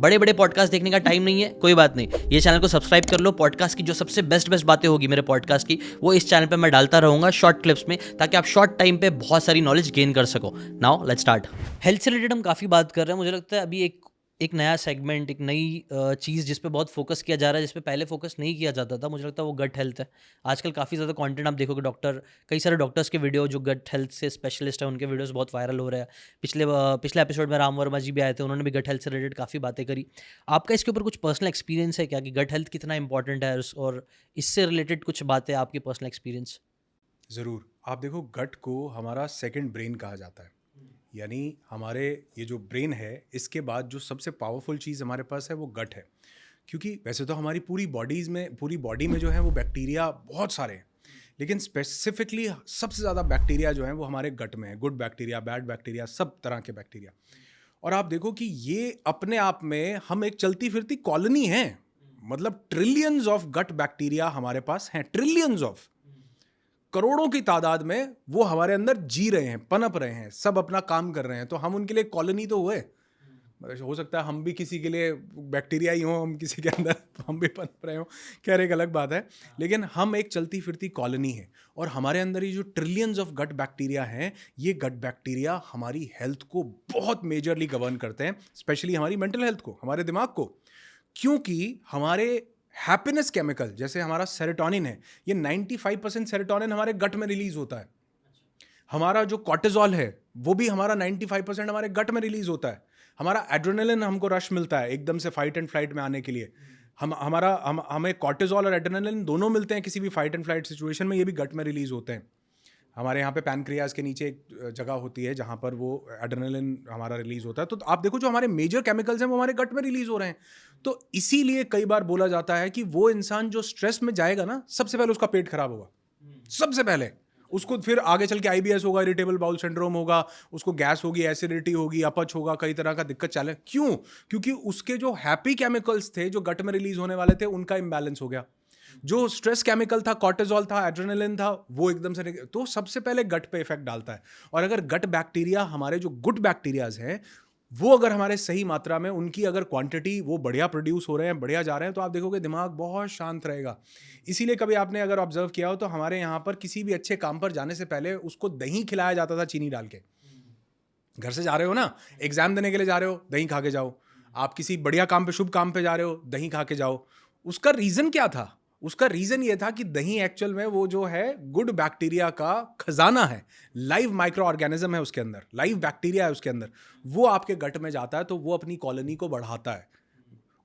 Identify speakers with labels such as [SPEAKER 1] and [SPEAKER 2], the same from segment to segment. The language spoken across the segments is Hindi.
[SPEAKER 1] बड़े बड़े पॉडकास्ट देखने का टाइम नहीं है, कोई बात नहीं, ये चैनल को सब्सक्राइब कर लो। पॉडकास्ट की जो सबसे बेस्ट बातें होगी मेरे पॉडकास्ट की, वो इस चैनल पे मैं डालता रहूँगा शॉर्ट क्लिप्स में, ताकि आप शॉर्ट टाइम पे बहुत सारी नॉलेज गेन कर सको। Now let's start. हेल्थ से रिलेटेड हम काफ़ी बात कर रहे हैं। मुझे लगता है अभी एक नया सेगमेंट, एक नई चीज़ जिस पे बहुत फोकस किया जा रहा है, जिस पे पहले फोकस नहीं किया जाता था, मुझे लगता है वो गट हेल्थ है। आजकल काफ़ी ज़्यादा कंटेंट आप देखोगे, कई सारे डॉक्टर्स के वीडियो जो गट हेल्थ से स्पेशलिस्ट है, उनके वीडियोस बहुत वायरल हो रहे हैं। पिछले एपिसोड में राम वर्मा जी भी आए थे, उन्होंने भी गट हेल्थ से रिलेटेड काफ़ी बातें करी। आपका इसके ऊपर कुछ पर्सनल एक्सपीरियंस है क्या, कि गट हेल्थ कितना इंपॉर्टेंट है, और इससे रिलेटेड कुछ बातें, आपकी पर्सनल एक्सपीरियंस?
[SPEAKER 2] ज़रूर। आप देखो, गट को हमारा सेकंड ब्रेन कहा जाता है। यानी हमारे ये जो ब्रेन है, इसके बाद जो सबसे पावरफुल चीज़ हमारे पास है वो गट है। क्योंकि वैसे तो हमारी पूरी बॉडी में जो है वो बैक्टीरिया बहुत सारे हैं, लेकिन स्पेसिफिकली सबसे ज़्यादा बैक्टीरिया जो है वो हमारे गट में है। गुड बैक्टीरिया, बैड बैक्टीरिया, सब तरह के बैक्टीरिया। और आप देखो कि ये अपने आप में हम एक चलती फिरती कॉलोनी है। मतलब ट्रिलियंस ऑफ गट बैक्टीरिया हमारे पास हैं, ट्रिलियंस ऑफ, करोड़ों की तादाद में वो हमारे अंदर जी रहे हैं, पनप रहे हैं, सब अपना काम कर रहे हैं। तो हम उनके लिए कॉलोनी तो हुए। हो सकता है हम भी किसी के लिए बैक्टीरिया ही हों, हम किसी के अंदर हम भी पनप रहे हों, खैर एक अलग बात है। लेकिन हम एक चलती फिरती कॉलोनी है, और हमारे अंदर ये जो ट्रिलियंस ऑफ गट बैक्टीरिया हैं, ये गट बैक्टीरिया हमारी हेल्थ को बहुत मेजरली गवर्न करते हैं, स्पेशली हमारी मेंटल हेल्थ को, हमारे दिमाग को। क्योंकि हमारे हैप्पीनेस केमिकल, जैसे हमारा सेरोटोनिन है, ये 95% सेरोटोनिन हमारे गट में रिलीज होता है। हमारा जो कॉर्टिजोल है, वो भी हमारा 95% हमारे गट में रिलीज होता है। हमारा एड्रेनलिन, हमको रश मिलता है एकदम से फाइट एंड फ्लाइट में आने के लिए। हमें कॉर्टिजोल और एड्रेनलिन दोनों मिलते हैं किसी भी फाइट एंड फ्लाइट सिचुएशन में, ये भी गट में रिलीज होते हैं। हमारे यहाँ पे पैनक्रियाज के नीचे एक जगह होती है जहाँ पर वो एड्रेनलिन हमारा रिलीज होता है। तो आप देखो, जो हमारे मेजर केमिकल्स हैं वो हमारे गट में रिलीज हो रहे हैं। तो इसीलिए कई बार बोला जाता है कि वो इंसान जो स्ट्रेस में जाएगा ना, सबसे पहले उसका पेट खराब होगा, सबसे पहले। उसको फिर आगे चल के आईबीएस होगा, इरिटेबल बाउल सिंड्रोम होगा, उसको गैस होगी, एसिडिटी होगी, अपच होगा, कई तरह का दिक्कत चले। क्यों? क्योंकि उसके जो हैप्पी केमिकल्स थे जो गट में रिलीज होने वाले थे, उनका इंबैलेंस हो गया। जो स्ट्रेस केमिकल था, कॉर्टिजोल था, एड्रेनलिन था, वो एकदम से तो सबसे पहले गट पे इफेक्ट डालता है। और अगर गट बैक्टीरिया, हमारे जो गुड बैक्टीरियाज हैं, वो अगर हमारे सही मात्रा में, उनकी अगर क्वांटिटी वो बढ़िया प्रोड्यूस हो रहे हैं, बढ़िया जा रहे हैं, तो आप देखोगे दिमाग बहुत शांत रहेगा। इसीलिए कभी आपने अगर ऑब्जर्व किया हो, तो हमारे यहाँ पर किसी भी अच्छे काम पर जाने से पहले उसको दही खिलाया जाता था, चीनी डाल के। घर से जा रहे हो ना, एग्जाम देने के लिए जा रहे हो, दही खा के जाओ। आप किसी बढ़िया काम पे, शुभ काम पे जा रहे हो, दही खा के जाओ। उसका रीजन क्या था? उसका रीजन ये था कि दही एक्चुअल में वो जो है गुड बैक्टीरिया का खजाना है। लाइव माइक्रो ऑर्गेनिज्म है उसके अंदर, लाइव बैक्टीरिया है उसके अंदर। वो आपके गट में जाता है तो वो अपनी कॉलोनी को बढ़ाता है।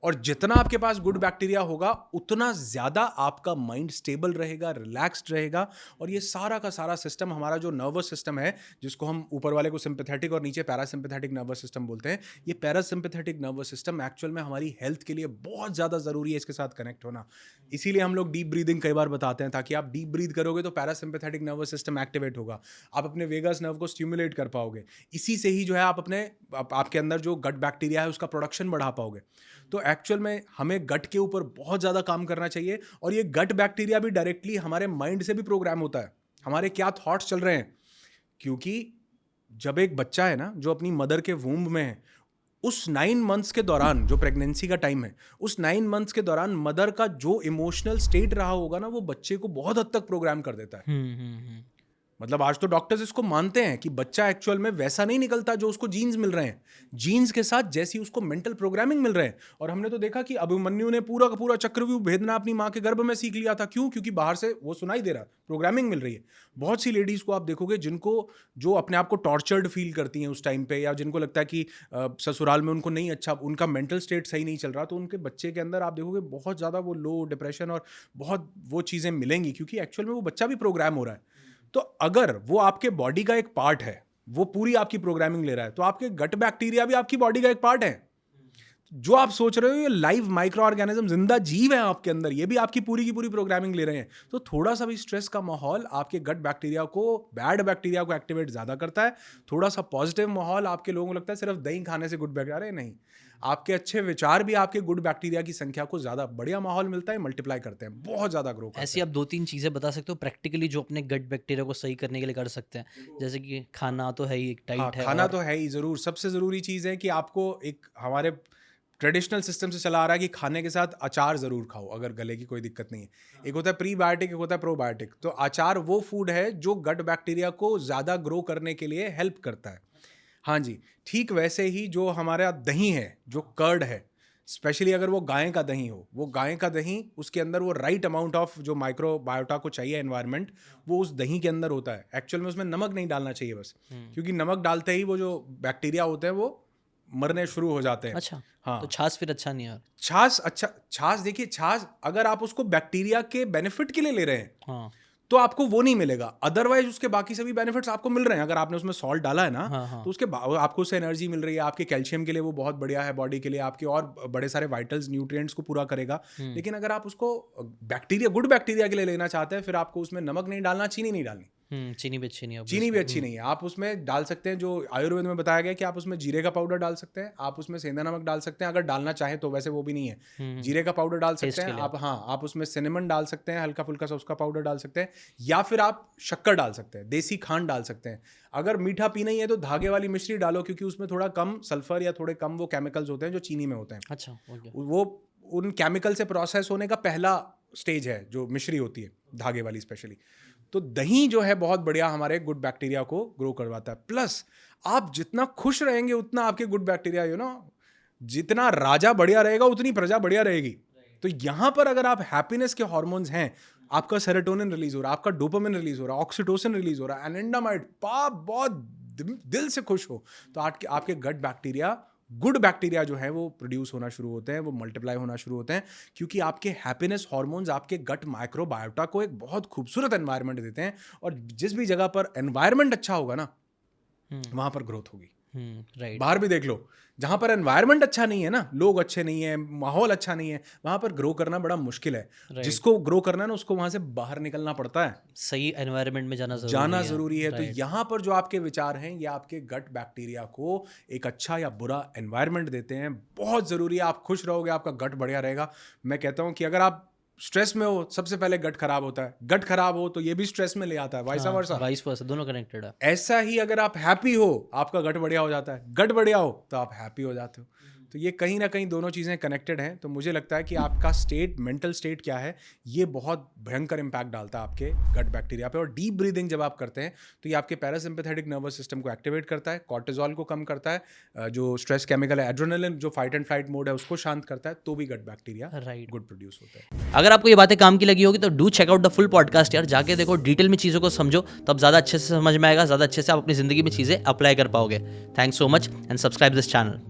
[SPEAKER 2] और जितना आपके पास गुड बैक्टीरिया होगा, उतना ज़्यादा आपका माइंड स्टेबल रहेगा, रिलैक्स्ड रहेगा। और ये सारा का सारा सिस्टम, हमारा जो नर्वस सिस्टम है, जिसको हम ऊपर वाले को सिंपैथेटिक और नीचे पैरासिम्पैथेटिक नर्वस सिस्टम बोलते हैं, ये पैरासिम्पैथेटिक नर्वस सिस्टम एक्चुअल में हमारी हेल्थ के लिए बहुत ज़्यादा ज़रूरी है इसके साथ कनेक्ट होना। इसीलिए हम लोग डीप ब्रीदिंग कई बार बताते हैं, ताकि आप डीप ब्रीद करोगे तो पैरासिम्पैथेटिक नर्वस सिस्टम एक्टिवेट होगा, आप अपने वेगस नर्व को स्टिमुलेट कर पाओगे। इसी से ही जो है आपके अंदर जो गट बैक्टीरिया है उसका प्रोडक्शन बढ़ा पाओगे। तो एक्चुअल में हमें गट के ऊपर बहुत ज़्यादा काम करना चाहिए। और ये गट बैक्टीरिया भी डायरेक्टली हमारे माइंड से भी प्रोग्राम होता है, हमारे क्या थॉट्स चल रहे हैं। क्योंकि जब एक बच्चा है ना, जो अपनी मदर के वूम्ब में है, उस 9 मंथ्स के दौरान, जो प्रेगनेंसी का टाइम है, उस 9 मंथ्स के दौरान मदर का जो इमोशनल स्टेट रहा होगा ना, वो बच्चे को बहुत हद तक प्रोग्राम कर देता है। मतलब आज तो डॉक्टर्स इसको मानते हैं कि बच्चा एक्चुअल में वैसा नहीं निकलता जो उसको जीन्स मिल रहे हैं। जीन्स के साथ जैसी उसको मेंटल प्रोग्रामिंग मिल रहे हैं। और हमने तो देखा कि अभिमन्यु ने पूरा का पूरा चक्रव्यूह भेदना अपनी माँ के गर्भ में सीख लिया था। क्यों? क्योंकि बाहर से वो सुनाई दे रहा, प्रोग्रामिंग मिल रही है। बहुत सी लेडीज़ को आप देखोगे जिनको, जो अपने आप को टॉर्चर्ड फील करती हैं उस टाइम पे, या जिनको लगता है कि ससुराल में उनको नहीं अच्छा, उनका मेंटल स्टेट सही नहीं चल रहा, तो उनके बच्चे के अंदर आप देखोगे बहुत ज़्यादा वो लो डिप्रेशन और बहुत वो चीज़ें मिलेंगी, क्योंकि एक्चुअल में वो बच्चा भी प्रोग्राम हो रहा है। तो अगर वो आपके बॉडी का एक पार्ट है, वो पूरी आपकी प्रोग्रामिंग ले रहा है, तो आपके गट बैक्टीरिया भी आपकी बॉडी का एक पार्ट है। जो आप सोच रहे हो, ये लाइव माइक्रो ऑर्गेनिज्म, जिंदा जीव है आपके अंदर, ये भी आपकी पूरी की पूरी प्रोग्रामिंग ले रहे हैं। तो थोड़ा सा भी स्ट्रेस का माहौल आपके गट बैक्टीरिया को, बैड बैक्टीरिया को एक्टिवेट ज्यादा करता है। थोड़ा सा पॉजिटिव माहौल, आपके लोगों को लगता है सिर्फ दही खाने से गुड बैक्टीरिया, नहीं, आपके अच्छे विचार भी आपके गुड बैक्टीरिया की संख्या को ज्यादा बढ़िया माहौल मिलता है, मल्टीप्लाई करते हैं, बहुत ज्यादा ग्रो करते हैं।
[SPEAKER 1] ऐसी आप 2-3 चीज़ें बता सकते हो प्रैक्टिकली, जो अपने गट बैक्टीरिया को सही करने के लिए कर सकते हैं? जैसे कि खाना तो है ही, एक
[SPEAKER 2] हाँ,
[SPEAKER 1] डाइट है,
[SPEAKER 2] खाना
[SPEAKER 1] और
[SPEAKER 2] तो है ही ज़रूर। सबसे ज़रूरी चीज़ है कि आपको एक, हमारे ट्रेडिशनल सिस्टम से चला आ रहा है कि खाने के साथ अचार ज़रूर खाओ अगर गले की कोई दिक्कत नहीं है। एक होता है प्रीबायोटिक, एक होता है प्रोबायोटिक। तो अचार वो फूड है जो गट बैक्टीरिया को ज़्यादा ग्रो करने के लिए हेल्प करता है। हाँ जी, ठीक वैसे ही जो हमारा दही है, जो कर्ड है, स्पेशली अगर वो गाय का दही हो, वो गाय का दही, उसके अंदर वो राइट अमाउंट ऑफ जो माइक्रोबायोटा को चाहिए एनवायरनमेंट, वो उस दही के अंदर होता है। एक्चुअल में उसमें नमक नहीं डालना चाहिए बस, क्योंकि नमक डालते ही वो जो बैक्टीरिया होते हैं वो मरने शुरू हो जाते हैं।
[SPEAKER 1] अच्छा,
[SPEAKER 2] हाँ,
[SPEAKER 1] तो छाछ फिर अच्छा नहीं है।
[SPEAKER 2] छाछ अच्छा, छाछ देखिए, छाछ अगर आप उसको बैक्टीरिया के बेनिफिट के लिए ले रहे हैं
[SPEAKER 1] हाँ
[SPEAKER 2] तो आपको वो नहीं मिलेगा। अदरवाइज उसके बाकी सभी बेनिफिट्स आपको मिल रहे हैं। अगर आपने उसमें सॉल्ट डाला है ना,
[SPEAKER 1] हाँ
[SPEAKER 2] तो उसके आपको उससे एनर्जी मिल रही है, आपके कैल्शियम के लिए वो बहुत बढ़िया है, बॉडी के लिए आपके और बड़े सारे वाइटल्स न्यूट्रिएंट्स को पूरा करेगा। लेकिन अगर आप उसको बैक्टीरिया, गुड बैक्टीरिया के लिए लेना चाहते हैं, फिर आपको उसमें नमक नहीं डालना, चीनी नहीं डालनी।
[SPEAKER 1] चीनी भी अच्छी नहीं है।
[SPEAKER 2] चीनी भी अच्छी नहीं है। आप उसमें डाल सकते हैं, जो आयुर्वेद में बताया गया कि आप उसमें जीरे का पाउडर डाल सकते हैं, आप उसमें सेंधा नमक डाल सकते हैं अगर डालना चाहें तो, वैसे वो भी नहीं है। जीरे का पाउडर डाल सकते हैं आप, हाँ, आप उसमें सिनेमन डाल सकते हैं, हल्का फुल्का सा उसका पाउडर डाल सकते हैं, या फिर आप शक्कर डाल सकते हैं, देसी खांड डाल सकते हैं। अगर मीठा पीना ही है तो धागे वाली मिश्री डालो, क्योंकि उसमें थोड़ा कम सल्फर या थोड़े कम वो केमिकल्स होते हैं जो चीनी में होते हैं।
[SPEAKER 1] अच्छा,
[SPEAKER 2] वो उन केमिकल से प्रोसेस होने का पहला स्टेज है जो मिश्री होती है, धागे वाली स्पेशली। तो दही जो है बहुत बढ़िया हमारे गुड बैक्टीरिया को ग्रो करवाता है। प्लस आप जितना खुश रहेंगे उतना आपके गुड बैक्टीरिया जितना राजा बढ़िया रहेगा उतनी प्रजा बढ़िया रहेगी। तो यहाँ पर अगर आप हैप्पीनेस के हार्मोन्स हैं, आपका सेरोटोनिन रिलीज हो रहा है, आपका डोपामिन रिलीज हो रहा है, ऑक्सीटोसिन रिलीज हो रहा है, एनेंडामाइड, पाप बहुत दिल से खुश हो, तो आपके गट बैक्टीरिया, गुड बैक्टीरिया जो है वो प्रोड्यूस होना शुरू होते हैं, वो मल्टीप्लाई होना शुरू होते हैं, क्योंकि आपके हैप्पीनेस हार्मोन्स आपके गट माइक्रोबायोटा को एक बहुत खूबसूरत एनवायरनमेंट देते हैं। और जिस भी जगह पर एनवायरनमेंट अच्छा होगा ना, वहां पर ग्रोथ होगी।
[SPEAKER 1] राइट।
[SPEAKER 2] बाहर भी देख लो, जहां पर एनवायरनमेंट अच्छा नहीं है ना, लोग अच्छे नहीं है, माहौल अच्छा नहीं है, वहां पर ग्रो करना बड़ा मुश्किल है। जिसको ग्रो करना है ना, उसको वहां से बाहर निकलना पड़ता है,
[SPEAKER 1] सही एनवायरनमेंट में जाना
[SPEAKER 2] जरूरी है। तो यहाँ पर जो आपके विचार हैं, ये आपके गट बैक्टीरिया को एक अच्छा या बुरा एनवायरनमेंट देते हैं। बहुत जरूरी है, आप खुश रहोगे, आपका गट बढ़िया रहेगा। मैं कहता हूँ कि अगर आप स्ट्रेस में हो, सबसे पहले गट खराब होता है, गट खराब हो तो ये भी स्ट्रेस में ले आता है, वाइस वर्सा,
[SPEAKER 1] दोनों कनेक्टेड है।
[SPEAKER 2] ऐसा ही अगर आप हैप्पी हो, आपका गट बढ़िया हो जाता है, गट बढ़िया हो तो आप हैप्पी हो जाते हो। तो ये कहीं ना कहीं दोनों चीज़ें कनेक्टेड हैं। तो मुझे लगता है कि आपका स्टेट, मेंटल स्टेट क्या है, ये बहुत भयंकर इंपैक्ट डालता है आपके गट बैक्टीरिया पे। और डीप ब्रीदिंग जब आप करते हैं तो ये आपके पैरासिम्पैथेटिक नर्वस सिस्टम को एक्टिवेट करता है, कॉर्टिजोल को कम करता है, जो स्ट्रेस केमिकल है एड्रेनालिन, जो फाइट एंड फ्लाइट मोड है, उसको शांत करता है, तो भी गट बैक्टीरिया गुड प्रोड्यूस होता है।
[SPEAKER 1] अगर आपको ये बातें काम की लगी होगी तो do check out the full podcast यार, जाके देखो, डिटेल में चीज़ों को समझो, तब ज़्यादा अच्छे से समझ में आएगा, ज़्यादा अच्छे से आप अपनी ज़िंदगी में चीज़ें अप्लाई कर पाओगे। Thanks so much and subscribe this channel.